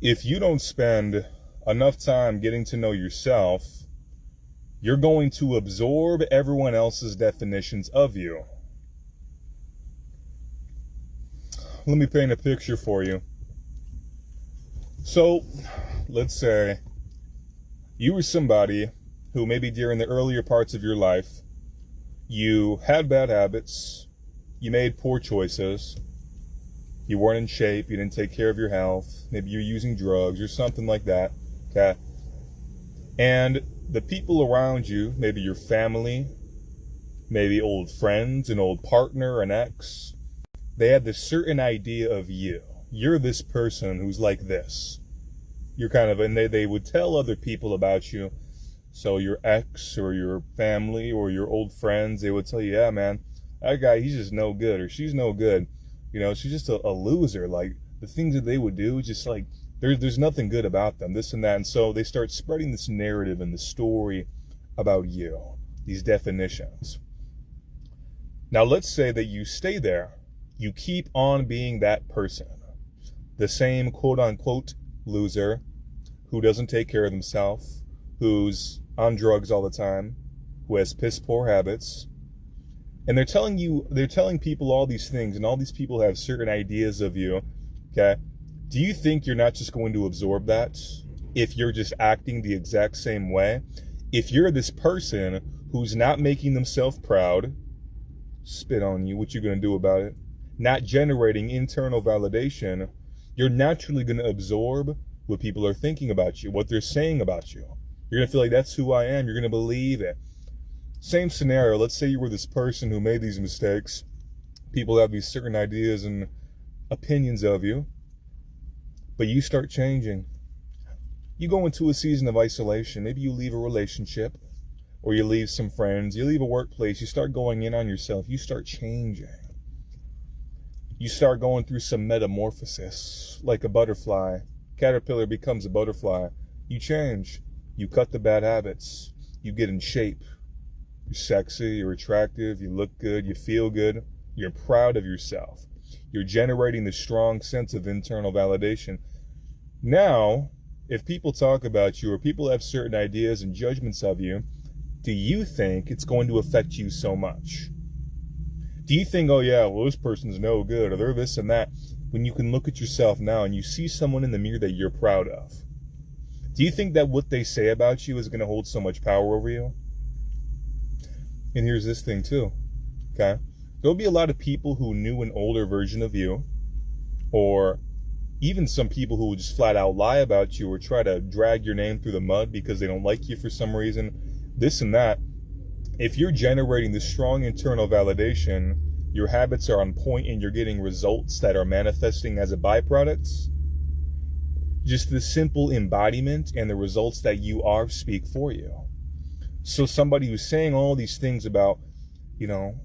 If you don't spend enough time getting to know yourself, you're going to absorb everyone else's definitions of you. Let me paint a picture for you. So, let's say you were somebody who maybe during the earlier parts of your life, you had bad habits, you made poor choices, you weren't in shape, you didn't take care of your health, maybe you're using drugs or something like that, okay? And the people around you, maybe your family, maybe old friends, an old partner, an ex, they had this certain idea of you. You're this person who's like this. You're kind of, and they would tell other people about you. So your ex or your family or your old friends, they would tell you, yeah, man, that guy, he's just no good, or she's no good. You know, she's just a loser. Like, the things that they would do, just like, there's nothing good about them, this and that. And so they start spreading this narrative and the story about you, these definitions. Now, let's say that you stay there. You keep on being that person, the same quote unquote loser who doesn't take care of himself, who's on drugs all the time, who has piss poor habits. And they're telling people all these things, and all these people have certain ideas of you, okay? Do you think you're not just going to absorb that if you're just acting the exact same way? If you're this person who's not making themselves proud, spit on you, what you going to do about it? Not generating internal validation, you're naturally going to absorb what people are thinking about you, what they're saying about you. You're going to feel like that's who I am. You're going to believe it. Same scenario. Let's say you were this person who made these mistakes. People have these certain ideas and opinions of you, but you start changing. You go into a season of isolation. Maybe you leave a relationship, or you leave some friends. You leave a workplace. You start going in on yourself. You start changing. You start going through some metamorphosis, like a butterfly. Caterpillar becomes a butterfly. You change. You cut the bad habits. You get in shape. You're sexy, you're attractive, you look good, you feel good, you're proud of yourself. You're generating this strong sense of internal validation. Now, if people talk about you or people have certain ideas and judgments of you, do you think it's going to affect you so much? Do you think, oh yeah, well, this person's no good, or they're this and that, when you can look at yourself now and you see someone in the mirror that you're proud of? Do you think that what they say about you is going to hold so much power over you? And here's this thing too, okay? There'll be a lot of people who knew an older version of you, or even some people who would just flat out lie about you or try to drag your name through the mud because they don't like you for some reason, this and that. If you're generating this strong internal validation, your habits are on point and you're getting results that are manifesting as a byproduct, just the simple embodiment and the results that you are speak for you. So somebody who's saying all these things about, you know,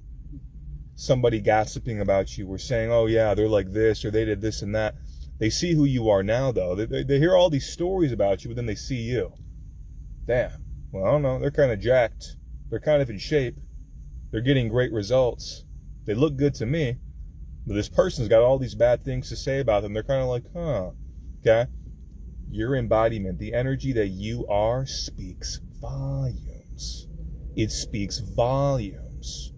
somebody gossiping about you or saying, oh yeah, they're like this or they did this and that. They see who you are now though. They hear all these stories about you, but then they see you. Damn. Well, I don't know. They're kind of jacked. They're kind of in shape. They're getting great results. They look good to me. But this person's got all these bad things to say about them. They're kind of like, huh. Okay? Your embodiment, the energy that you are, speaks volumes. It speaks volumes.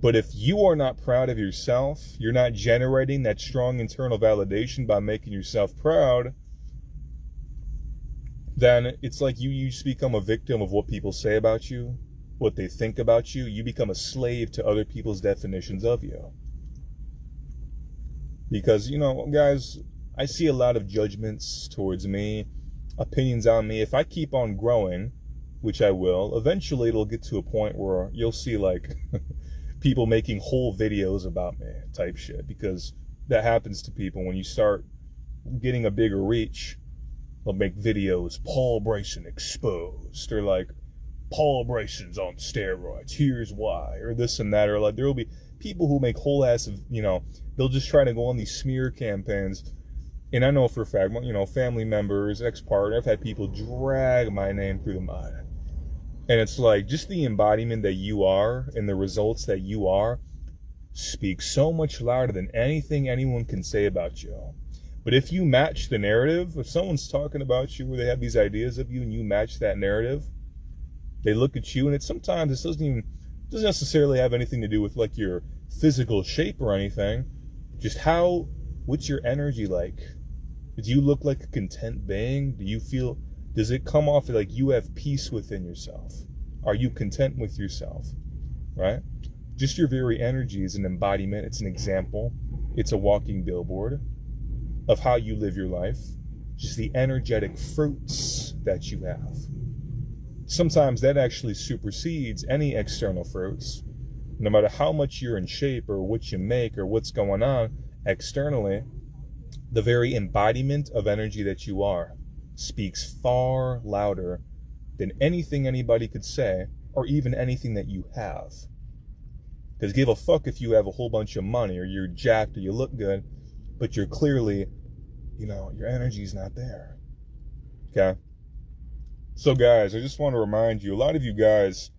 But if you are not proud of yourself, you're not generating that strong internal validation by making yourself proud, then it's like you just become a victim of what people say about you, what they think about you. You become a slave to other people's definitions of you. Because, you know, guys, I see a lot of judgments towards me, opinions on me. If I keep on growing, which I will, eventually it'll get to a point where you'll see like people making whole videos about me type shit, because that happens to people when you start getting a bigger reach. They'll make videos, Paul Bryson exposed, or like, Paul Bryson's on steroids, here's why, or this and that, or like, there will be people who make whole ass of, you know, they'll just try to go on these smear campaigns. And I know for a fact, you know, family members, ex-partner, I've had people drag my name through the mud. And it's like, just the embodiment that you are and the results that you are speak so much louder than anything anyone can say about you. But if you match the narrative, if someone's talking about you where they have these ideas of you and you match that narrative, they look at you, and it doesn't necessarily have anything to do with like your physical shape or anything. Just what's your energy like? Do you look like a content being? Does it come off like you have peace within yourself? Are you content with yourself? Right? Just your very energy is an embodiment. It's an example. It's a walking billboard of how you live your life. Just the energetic fruits that you have. Sometimes that actually supersedes any external fruits. No matter how much you're in shape or what you make or what's going on externally, the very embodiment of energy that you are speaks far louder than anything anybody could say or even anything that you have. Because give a fuck if you have a whole bunch of money or you're jacked or you look good, but you're clearly, your energy's not there. Okay? So guys, I just want to remind you, a lot of you guys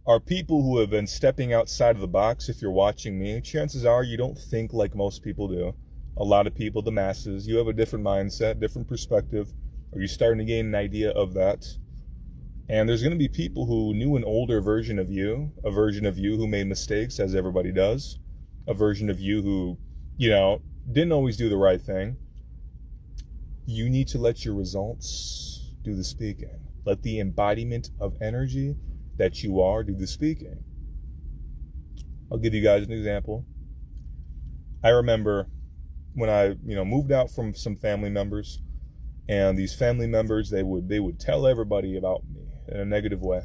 are people who have been stepping outside of the box. If you're watching me, chances are you don't think like most people do. A lot of people, the masses, you have a different mindset, different perspective, or you're starting to gain an idea of that. And there's going to be people who knew an older version of you, a version of you who made mistakes, as everybody does, a version of you who, didn't always do the right thing. You need to let your results do the speaking. Let the embodiment of energy that you are do the speaking. I'll give you guys an example. I remember when I, moved out from some family members, and these family members, they would tell everybody about me in a negative way,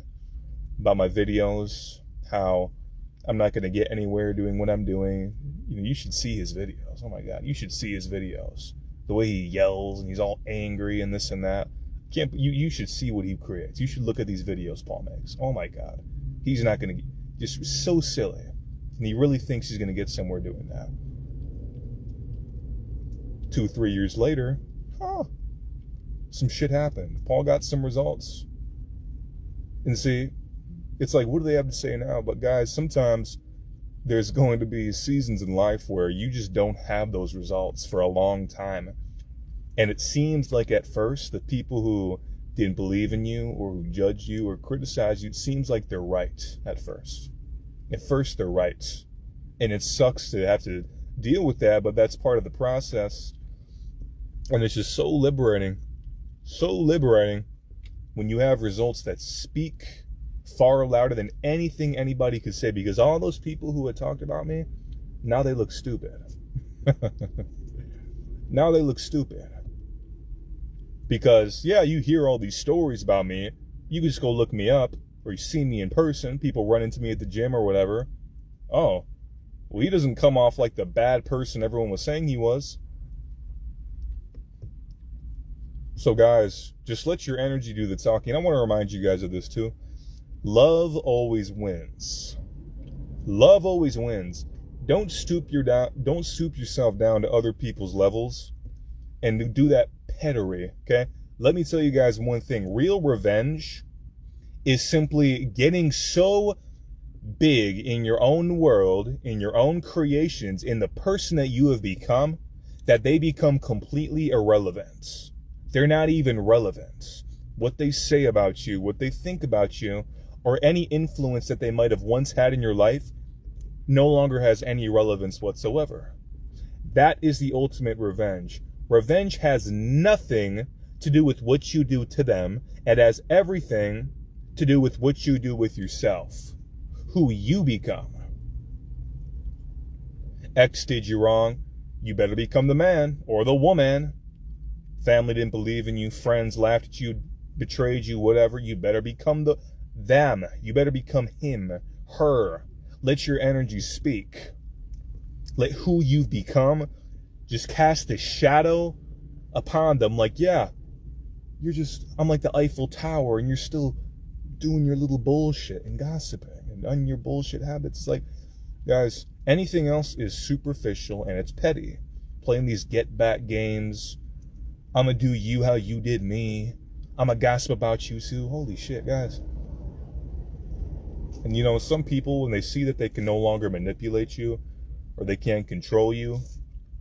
about my videos, how I'm not going to get anywhere doing what I'm doing. You should see his videos. Oh my God, you should see his videos. The way he yells and he's all angry and this and that. You should see what he creates. You should look at these videos Paul makes. Oh my God, he's not going to, just so silly. And he really thinks he's going to get somewhere doing that. 2-3 years later, some shit happened. Paul got some results. And see, it's like, what do they have to say now? But guys, sometimes there's going to be seasons in life where you just don't have those results for a long time. And it seems like at first, the people who didn't believe in you or who judged you or criticized you, it seems like they're right at first. At first, they're right. And it sucks to have to deal with that, but that's part of the process. And it's just so liberating when you have results that speak far louder than anything anybody could say, because all those people who had talked about me, now they look stupid. Now they look stupid. Because, yeah, you hear all these stories about me. You can just go look me up, or you see me in person. People run into me at the gym or whatever. Oh, well, he doesn't come off like the bad person everyone was saying he was. So guys, just let your energy do the talking. I want to remind you guys of this too. Love always wins. Love always wins. Don't stoop yourself down to other people's levels and do that pettery, okay? Let me tell you guys one thing. Real revenge is simply getting so big in your own world, in your own creations, in the person that you have become, that they become completely irrelevant. They're not even relevant. What they say about you, what they think about you, or any influence that they might have once had in your life no longer has any relevance whatsoever. That is the ultimate revenge. Revenge has nothing to do with what you do to them. It has everything to do with what you do with yourself, who you become. X did you wrong, you better become the man or the woman. Family didn't believe in you, friends laughed at you, betrayed you, whatever. You better become them. You better become him, her. Let your energy speak. Let who you've become just cast a shadow upon them. Like, yeah, I'm like the Eiffel Tower and you're still doing your little bullshit and gossiping and on your bullshit habits. It's like, guys, anything else is superficial and it's petty. Playing these get back games. I'm gonna do you how you did me. I'm gonna gossip about you too. Holy shit, guys. And some people, when they see that they can no longer manipulate you or they can't control you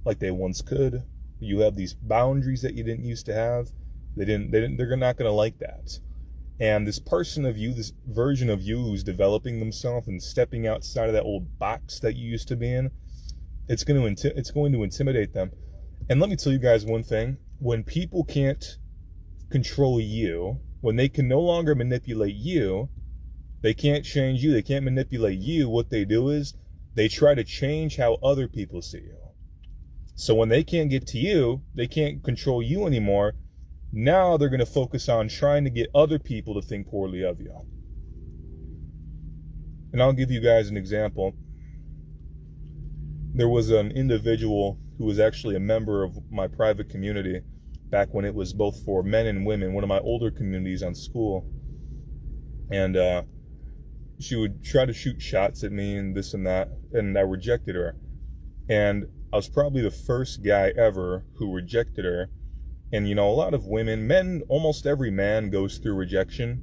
like they once could, You have these boundaries that you didn't used to have. They're not going to like that. And this person of you, this version of you who's developing themselves and stepping outside of that old box that you used to be in, it's going to intimidate them. And let me tell you guys one thing. When people can't control you, when they can no longer manipulate you, they can't change you, they can't manipulate you, what they do is they try to change how other people see you. So when they can't get to you, they can't control you anymore. Now they're going to focus on trying to get other people to think poorly of you. And I'll give you guys an example. There was an individual who was actually a member of my private community back when it was both for men and women, one of my older communities on school. And she would try to shoot shots at me and this and that, and I rejected her. And I was probably the first guy ever who rejected her. And, you know, a lot of women, men, almost every man goes through rejection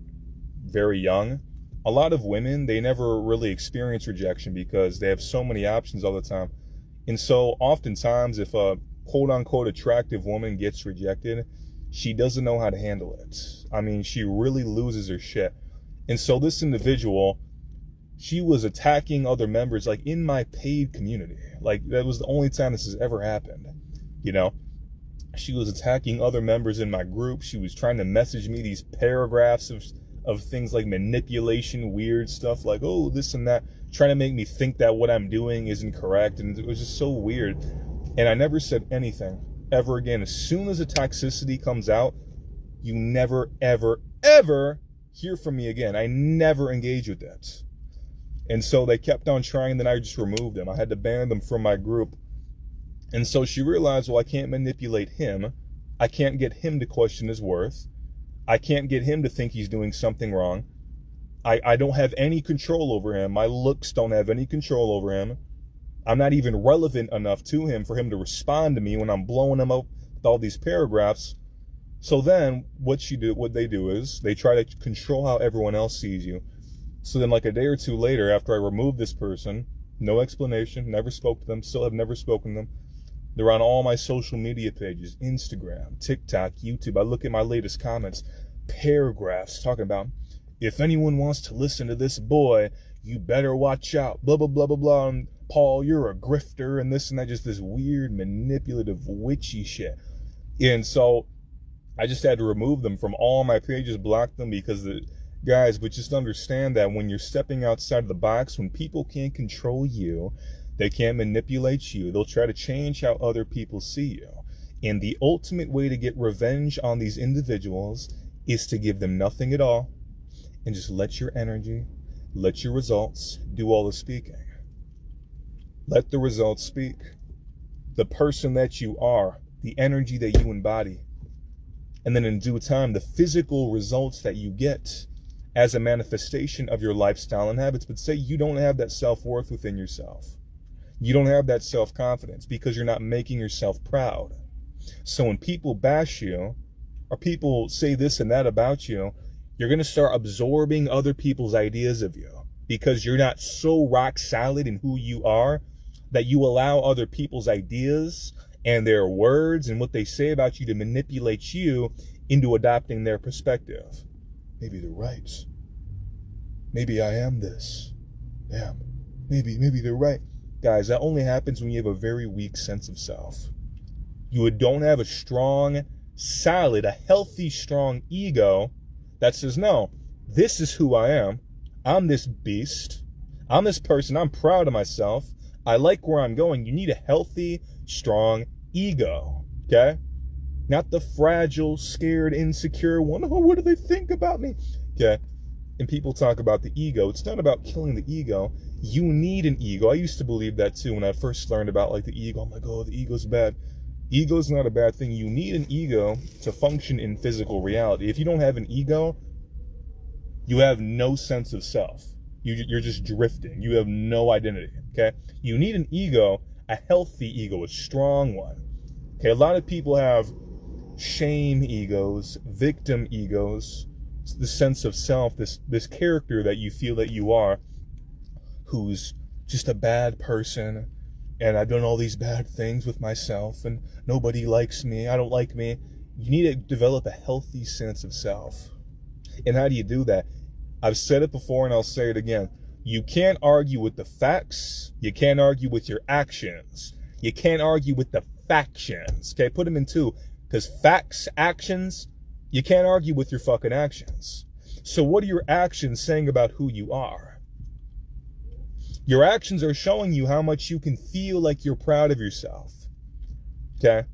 very young. A lot of women, they never really experience rejection because they have so many options all the time. And so oftentimes if a quote-unquote attractive woman gets rejected, she doesn't know how to handle it. I mean, she really loses her shit. And so this individual, she was attacking other members, like in my paid community. Like that was the only time this has ever happened, you know? She was attacking other members in my group. She was trying to message me these paragraphs of things like manipulation, weird stuff like, oh, this and that, trying to make me think that what I'm doing isn't correct. And it was just so weird. And I never said anything ever again. As soon as the toxicity comes out, you never, ever, ever hear from me again. I never engage with that. And so they kept on trying, then I just removed them. I had to ban them from my group. And so she realized, well, I can't manipulate him. I can't get him to question his worth. I can't get him to think he's doing something wrong. I don't have any control over him. My looks don't have any control over him. I'm not even relevant enough to him for him to respond to me when I'm blowing him up with all these paragraphs. So then what they do is they try to control how everyone else sees you. So then like a day or two later, after I removed this person, no explanation, never spoke to them, still have never spoken to them. They're on all my social media pages, Instagram, TikTok, YouTube. I look at my latest comments, paragraphs talking about, if anyone wants to listen to this boy, you better watch out, blah, blah, blah, blah, blah. And Paul, you're a grifter and this and that, just this weird, manipulative, witchy shit. And so I just had to remove them from all my pages, block them because guys, but just understand that when you're stepping outside of the box, when people can't control you, they can't manipulate you. They'll try to change how other people see you. And the ultimate way to get revenge on these individuals is to give them nothing at all and just let your energy, let your results do all the speaking. Let the results speak. The person that you are, the energy that you embody, and then in due time, the physical results that you get as a manifestation of your lifestyle and habits. But say you don't have that self-worth within yourself. You don't have that self-confidence because you're not making yourself proud. So when people bash you or people say this and that about you, you're going to start absorbing other people's ideas of you because you're not so rock solid in who you are that you allow other people's ideas and their words and what they say about you to manipulate you into adopting their perspective. Maybe they're right. Maybe I am this. Yeah, maybe they're right. Guys, that only happens when you have a very weak sense of self. You don't have a strong, solid, a healthy, strong ego that says, no, this is who I am. I'm this beast. I'm this person. I'm proud of myself. I like where I'm going. You need a healthy, strong ego, okay? Not the fragile, scared, insecure one. Oh, what do they think about me? Okay? And people talk about the ego. It's not about killing the ego. You need an ego. I used to believe that too when I first learned about like the ego. I'm like, oh, the ego's bad. Ego's not a bad thing. You need an ego to function in physical reality. If you don't have an ego, you have no sense of self. You're just drifting. You have no identity, okay? You need an ego, a healthy ego, a strong one. Okay, a lot of people have shame egos, victim egos, the sense of self, this character that you feel that you are, who's just a bad person, and I've done all these bad things with myself, and nobody likes me, I don't like me. You need to develop a healthy sense of self. And how do you do that? I've said it before and I'll say it again. You can't argue with the facts. You can't argue with your actions. You can't argue with the factions. Okay, put them in two. Because facts, actions, you can't argue with your fucking actions. So what are your actions saying about who you are? Your actions are showing you how much you can feel like you're proud of yourself. Okay?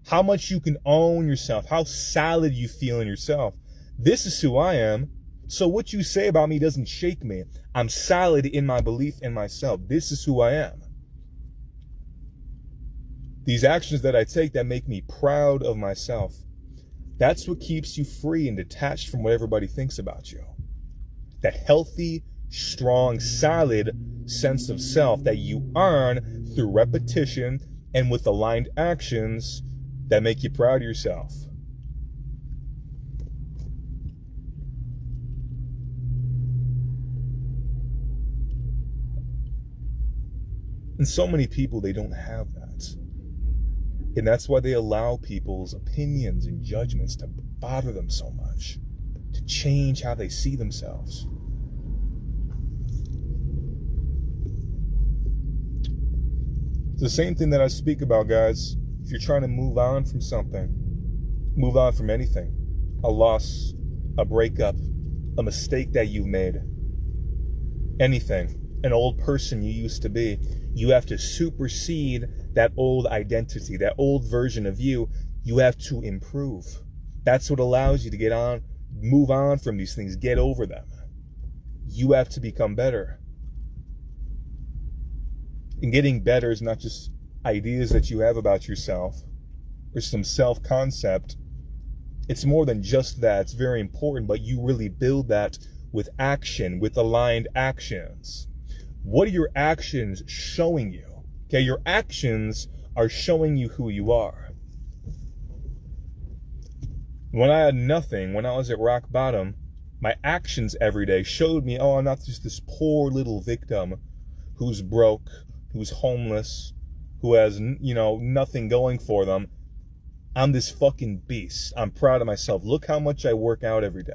How much you can own yourself. How solid you feel in yourself. This is who I am. So what you say about me doesn't shake me. I'm solid in my belief in myself. This is who I am. These actions that I take that make me proud of myself, that's what keeps you free and detached from what everybody thinks about you. That healthy, strong, solid sense of self that you earn through repetition and with aligned actions that make you proud of yourself. And so many people, they don't have that. And that's why they allow people's opinions and judgments to bother them so much, to change how they see themselves. It's the same thing that I speak about, guys. If you're trying to move on from something, move on from anything, a loss, a breakup, a mistake that you've made, anything, an old person you used to be, you have to supersede that old identity, that old version of you. You have to improve. That's what allows you to get on, move on from these things, get over them. You have to become better. And getting better is not just ideas that you have about yourself or some self-concept. It's more than just that. It's very important, but you really build that with action, with aligned actions. What are your actions showing you? Okay, your actions are showing you who you are. When I had nothing, when I was at rock bottom, my actions every day showed me, oh, I'm not just this poor little victim who's broke, who's homeless, who has, nothing going for them. I'm this fucking beast. I'm proud of myself. Look how much I work out every day.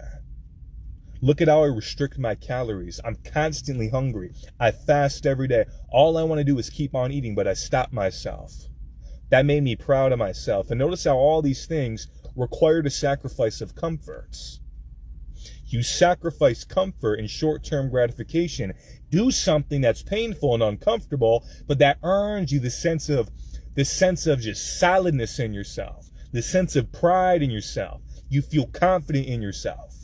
Look at how I restrict my calories. I'm constantly hungry. I fast every day. All I want to do is keep on eating, but I stop myself. That made me proud of myself. And notice how all these things required a sacrifice of comforts. You sacrifice comfort and short-term gratification. Do something that's painful and uncomfortable, but that earns you the sense of just solidness in yourself, the sense of pride in yourself. You feel confident in yourself.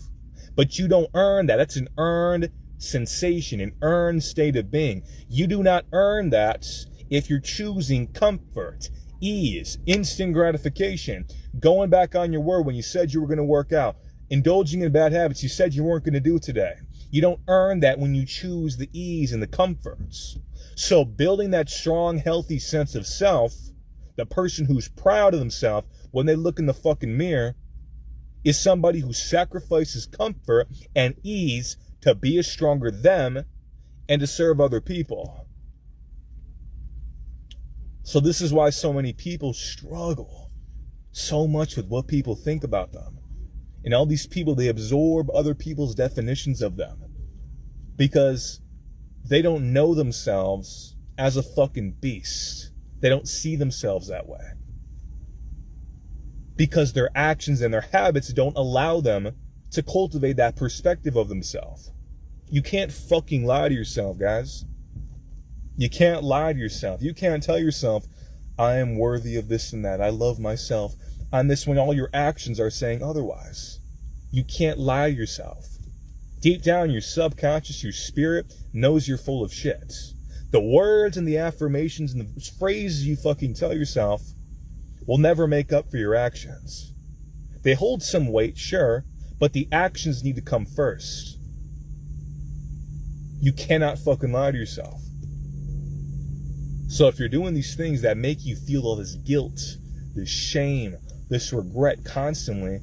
But you don't earn that. That's an earned sensation, an earned state of being. You do not earn that if you're choosing comfort, ease, instant gratification, going back on your word when you said you were going to work out, indulging in bad habits you said you weren't going to do today. You don't earn that when you choose the ease and the comforts. So building that strong, healthy sense of self, the person who's proud of themselves when they look in the fucking mirror, is somebody who sacrifices comfort and ease to be a stronger them and to serve other people. So this is why so many people struggle so much with what people think about them. And all these people, they absorb other people's definitions of them because they don't know themselves as a fucking beast. They don't see themselves that way. Because their actions and their habits don't allow them to cultivate that perspective of themselves. You can't fucking lie to yourself, guys. You can't lie to yourself. You can't tell yourself, I am worthy of this and that. I love myself. I'm this when all your actions are saying otherwise. You can't lie to yourself. Deep down, your subconscious, your spirit knows you're full of shit. The words and the affirmations and the phrases you fucking tell yourself will never make up for your actions. They hold some weight, sure, but the actions need to come first. You cannot fucking lie to yourself. So if you're doing these things that make you feel all this guilt, this shame, this regret constantly,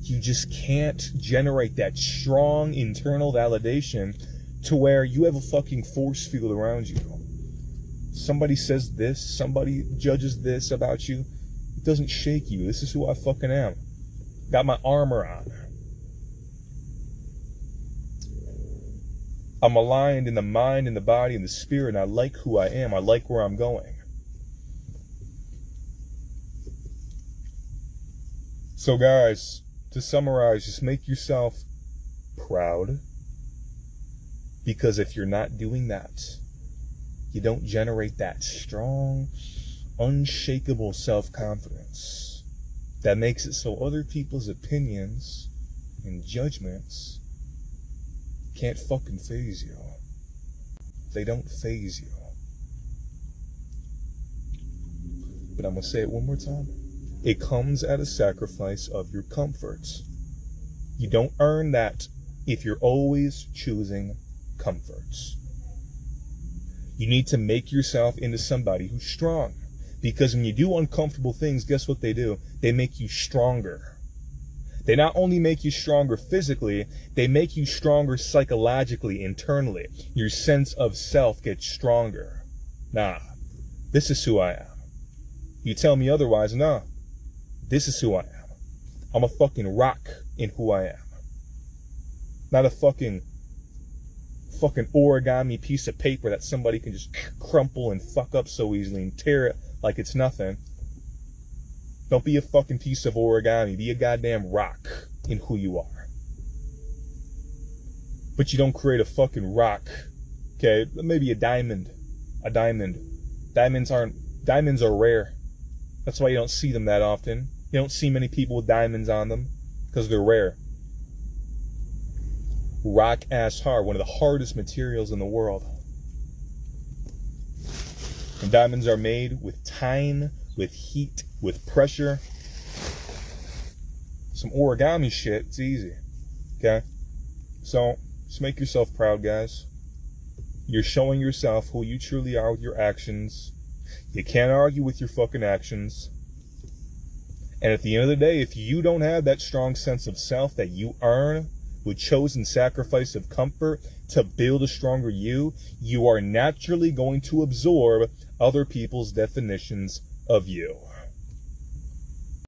you just can't generate that strong internal validation to where you have a fucking force field around you. somebody says this, somebody judges this about you, it doesn't shake you. This is who I fucking am. Got my armor on. I'm aligned in the mind, in the body, in the spirit, and I like who I am. I like where I'm going. So guys, to summarize, just make yourself proud. Because if you're not doing that, you don't generate that strong, unshakable self-confidence that makes it so other people's opinions and judgments can't fucking faze you. They don't faze you. But I'm gonna say it one more time. It comes at a sacrifice of your comforts. You don't earn that if you're always choosing comforts. You need to make yourself into somebody who's strong. Because when you do uncomfortable things, guess what they do? They make you stronger. They not only make you stronger physically, they make you stronger psychologically, internally. Your sense of self gets stronger. Nah, this is who I am. You tell me otherwise, nah, this is who I am. I'm a fucking rock in who I am. Not a fucking origami piece of paper that somebody can just crumple and fuck up so easily and tear it like it's nothing. Don't be a fucking piece of origami. Be a goddamn rock in who you are. But you don't create a fucking rock. Okay, maybe a diamond. Diamonds are rare. That's why you don't see them that often. You don't see many people with diamonds on them because they're rare. Rock ass hard, one of the hardest materials in the world. And diamonds are made with time, with heat, with pressure. Some origami shit, it's easy. Okay? So, just make yourself proud, guys. You're showing yourself who you truly are with your actions. You can't argue with your fucking actions. And at the end of the day, if you don't have that strong sense of self that you earn with chosen sacrifice of comfort to build a stronger you, you are naturally going to absorb other people's definitions of you.